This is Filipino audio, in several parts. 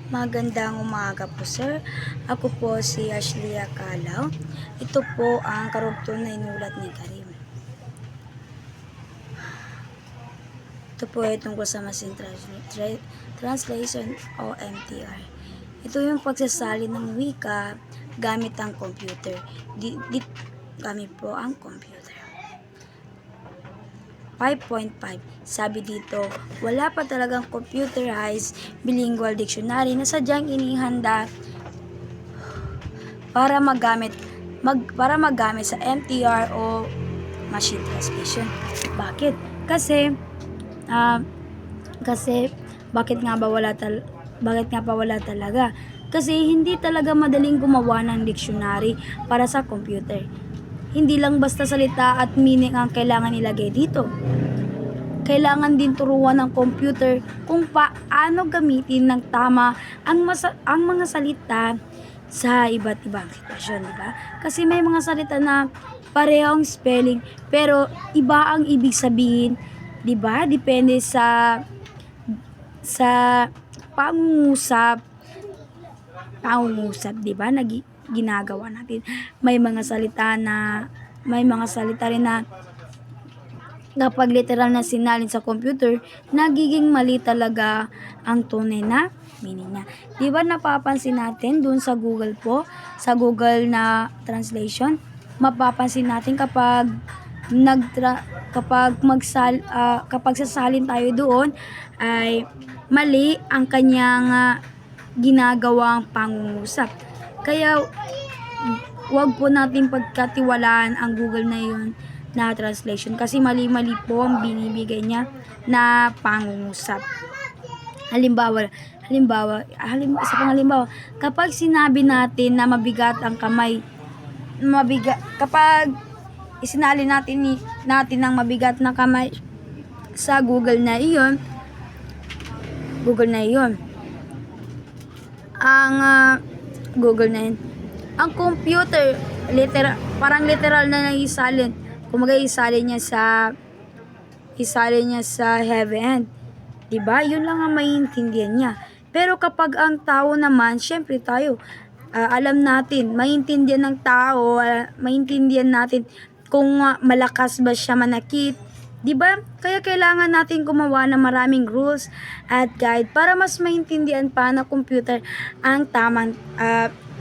Magandang umaga po, sir. Ako po si Ashley Acalaw. Ito po ang karugtong na inulat ni Karim. Ito po ay tungkol sa machine translation o MTR. Ito yung pagsasalin ng wika gamit ang computer. Gamit po ang computer. 5.5. Sabi dito, wala pa talagang computerized bilingual dictionary na sadyang inihanda para magamit sa MTR o machine translation. Bakit? Kasi bakit nga pa wala talaga? Kasi hindi talaga madaling gumawa ng dictionary para sa computer. Hindi lang basta salita at meaning ang kailangan ilagay dito. Kailangan din turuan ng computer kung paano gamitin ng tama ang mga salita sa iba't ibang sitwasyon, di ba? Kasi may mga salita na parehong spelling pero iba ang ibig sabihin, di ba? Depende sa pangungusap, di ba? Ginagawa natin. May mga salita rin na kapag literal na sinalin sa computer, nagiging mali talaga ang tunay na meaning niya. Di ba napapansin natin dun sa Google po, sa Google na translation, mapapansin natin kapag sasalin tayo doon ay mali ang kanyang ginagawang pangungusap. Kaya wag po natin pagkatiwalaan ang Google na yun na translation kasi mali-mali po ang binibigay niya na pangungusap. Halimbawa, kapag sinabi natin na mabigat ang kamay, kapag isinali natin ng mabigat na kamay sa Google na iyon, ang computer parang literal na isalin. Kumaga isalin niya sa heavy end. Diba? Yun lang ang maiintindihan niya. Pero kapag ang tao naman, syempre tayo, alam natin, maintindihan natin kung malakas ba siya manakit. Diba? Kaya kailangan natin gumawa ng maraming rules at guide para mas maintindihan pa ng computer ang tamang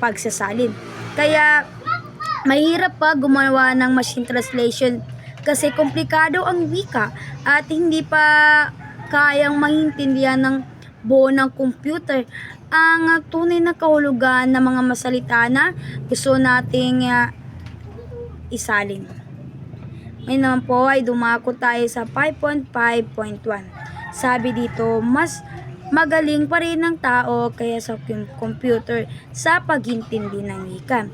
pagsasalin. Kaya mahirap pa gumawa ng machine translation kasi komplikado ang wika at hindi pa kayang maintindihan ng buo ng computer ang tunay na kahulugan ng mga masalita na gusto nating isalin. Ngayon naman po ay dumako tayo sa 5.5.1. Sabi dito, mas magaling pa rin ng tao kaya sa computer sa pag-intindi ng wika.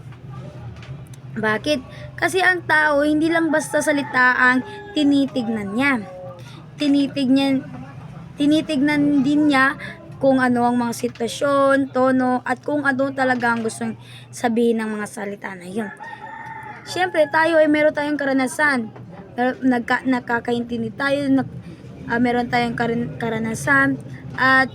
Bakit? Kasi ang tao hindi lang basta salita ang tinitignan niya. Tinitignan din niya kung ano ang mga sitwasyon, tono, at kung ano talaga ang gustong sabihin ng mga salita na yun. Siyempre, tayo ay meron tayong karanasan. Nakakaintindi tayo, meron tayong karanasan, at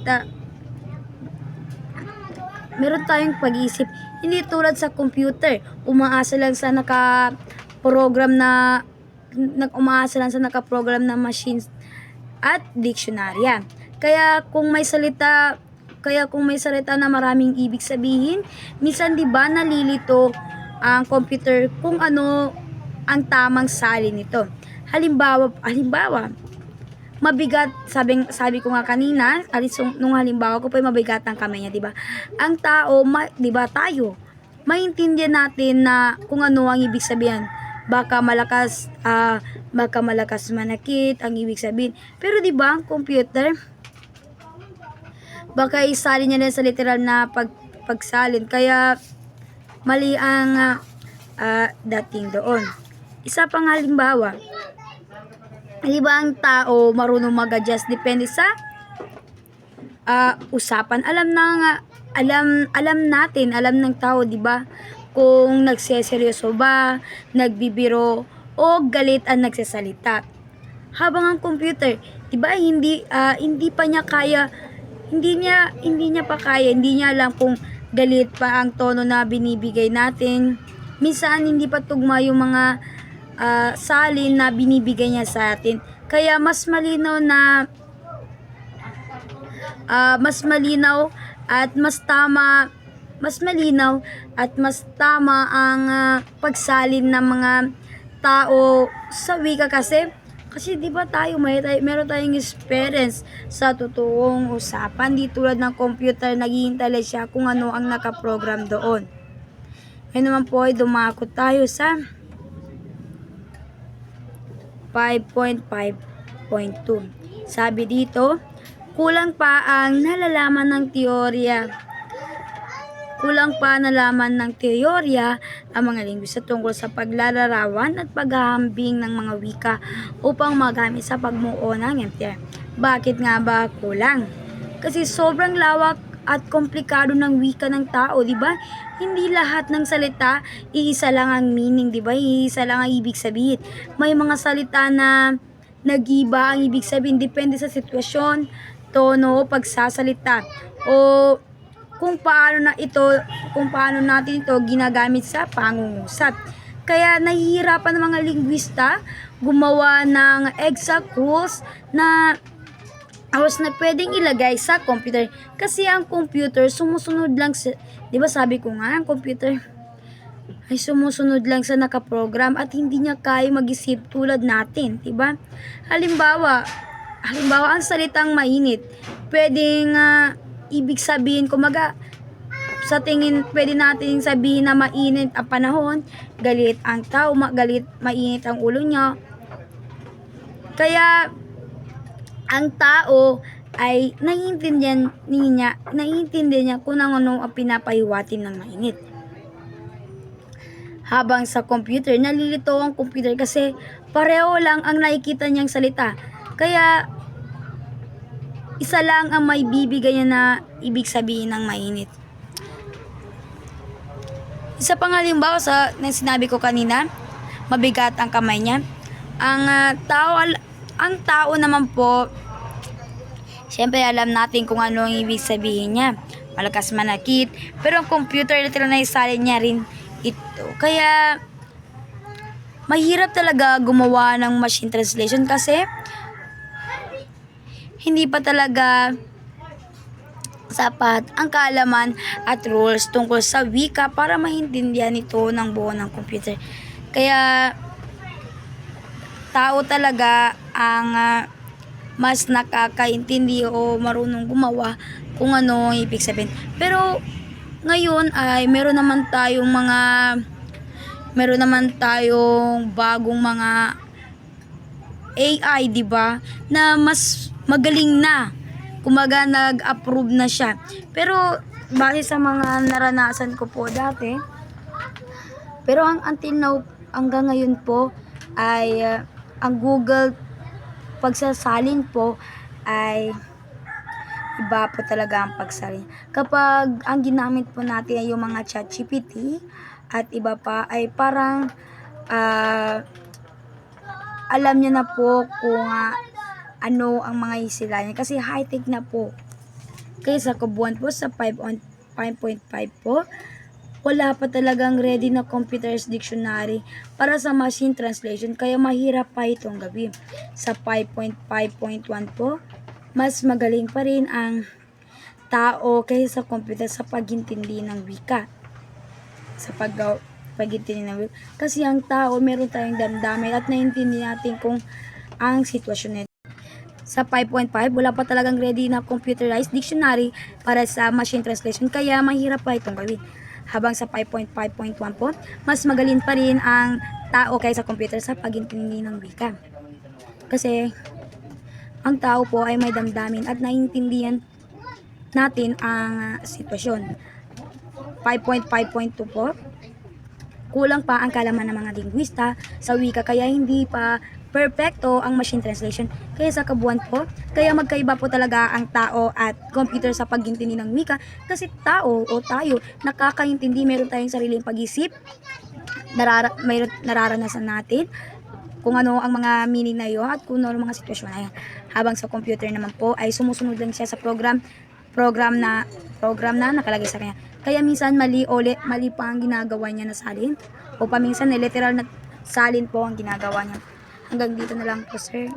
meron tayong pag-iisip. Hindi tulad sa computer, umaasa lang sa nakaprogram na machines at dictionary. Kaya kung may salita na maraming ibig sabihin, minsan 'di ba nalilito ang computer kung ano ang tamang salin nito. Halimbawa, mabigat, sabi ko nga kanina, nung halimbawa ko po mabigat ang kamay niya, 'di ba? Ang tao, 'di ba tayo, maintindihan natin na kung ano ang ibig sabihin. Baka malakas manakit ang ibig sabihin. Pero 'di ba ang computer, baka isalin niya din sa literal na pagsalin, kaya mali ang dating doon. Isa pang halimbawa, ang tao marunong mag-adjust depende sa usapan. Alam ng tao, 'di ba? Kung nagseseryoso ba, nagbibiro o galit ang nagsasalita. Habang ang computer, 'di ba, hindi pa niya kaya hindi niya pa kaya, hindi niya alam kung galit pa ang tono na binibigay natin. Minsan hindi pa tugma yung mga salin na binibigay niya sa atin. Kaya mas malinaw at mas tama ang pagsalin ng mga tao sa wika kasi 'di ba tayo meron tayong experience sa totoong usapan, di tulad ng computer naghihintay lang siya kung ano ang nakaprogram doon. Ngayon naman po ay dumako tayo sa 5.5.2. Sabi dito, kulang pa nalaman ng teorya ang mga linguista tungkol sa paglalarawan at paghahambing ng mga wika upang magamit sa pagmuo ng MTR. Bakit nga ba kulang? Kasi sobrang lawak at komplikado ng wika ng tao, di ba? Hindi lahat ng salita iisa lang ang meaning, di ba? Iisa lang ang ibig sabihin. May mga salita na nag-iba ang ibig sabihin depende sa sitwasyon, tono, pagsasalita o kung paano natin ito ginagamit sa pangungusap. Kaya nahihirapan ng mga linguista gumawa ng exact rules na pwedeng ilagay sa computer kasi ang computer sumusunod lang sa, 'di ba sabi ko nga, ang computer ay sumusunod lang sa nakaprogram at hindi niya kaya mag-isip tulad natin, 'di ba? Halimbawa ang salitang mainit, pwedeng ibig sabihin kumaga sa tingin pwede natin sabihin na mainit ang panahon, galit ang tao, mainit ang ulo niya. Kaya ang tao ay naiintindihan niya kung ano ang pinapahiwatig ng mainit. Habang sa computer, nalilito ang computer kasi pareho lang ang nakikita niyang salita. Kaya isa lang ang may bibigay niya na ibig sabihin ng mainit. Isa pang halimbawa sa sinabi ko kanina, mabigat ang kamay niya. Ang tao naman po, siyempre alam natin kung ano ang ibig sabihin niya. Malakas manakit. Pero ang computer, literal na isalin niya rin ito. Kaya, mahirap talaga gumawa ng machine translation kasi hindi pa talaga sapat ang kaalaman at rules tungkol sa wika para maintindihan ito ng buo ng computer. Kaya, tao talaga ang mas nakakaintindi o marunong gumawa kung ano ang ibig sabihin. Pero ngayon ay meron naman tayong bagong mga AI, 'di ba? Na mas magaling na. Kumaga nag-approve na siya. Pero base sa mga naranasan ko po dati, pero until now hanggang ngayon po ay ang Google pagsasalin po ay iba po talaga ang pagsalin. Kapag ang ginamit po natin ay yung mga ChatGPT at iba pa ay parang alam niya na po kung ano ang mga isilayan kasi high-tech na po. Kaya sa kabuuan po sa 5.5 po, wala pa talagang ready na computer's dictionary para sa machine translation kaya mahirap pa itong gawin. Sa 5.5.1 po, mas magaling pa rin ang tao kaysa sa computer sa pagintindi ng wika. Pagintindi ng wika. Kasi ang tao, meron tayong damdamin at naintindi natin kung ang sitwasyon nito. Sa 5.5, wala pa talagang ready na computerized dictionary para sa machine translation kaya mahirap pa itong gawin. Habang sa 5.5.1 po, mas magaling pa rin ang tao kaysa computer sa pagintindi ng wika. Kasi ang tao po ay may damdamin at naiintindihan natin ang sitwasyon. 5.5.2 po, kulang pa ang kaalaman ng mga lingwista sa wika kaya hindi pa perfecto ang machine translation. Kaya sa kabuuan po, kaya magkaiba po talaga ang tao at computer sa pagintindi ng wika kasi tao o tayo nakakaintindi, meron tayong sariling pag-isip, nararanasan natin kung ano ang mga meaning na yun at kung ano ang mga sitwasyon na yun. Habang sa computer naman po ay sumusunod lang siya sa program program na nakalagay sa kanya. Kaya minsan mali pa ang ginagawa niya na salin. O paminsan literal na salin po ang ginagawa niya. Hanggang dito na lang po, sir.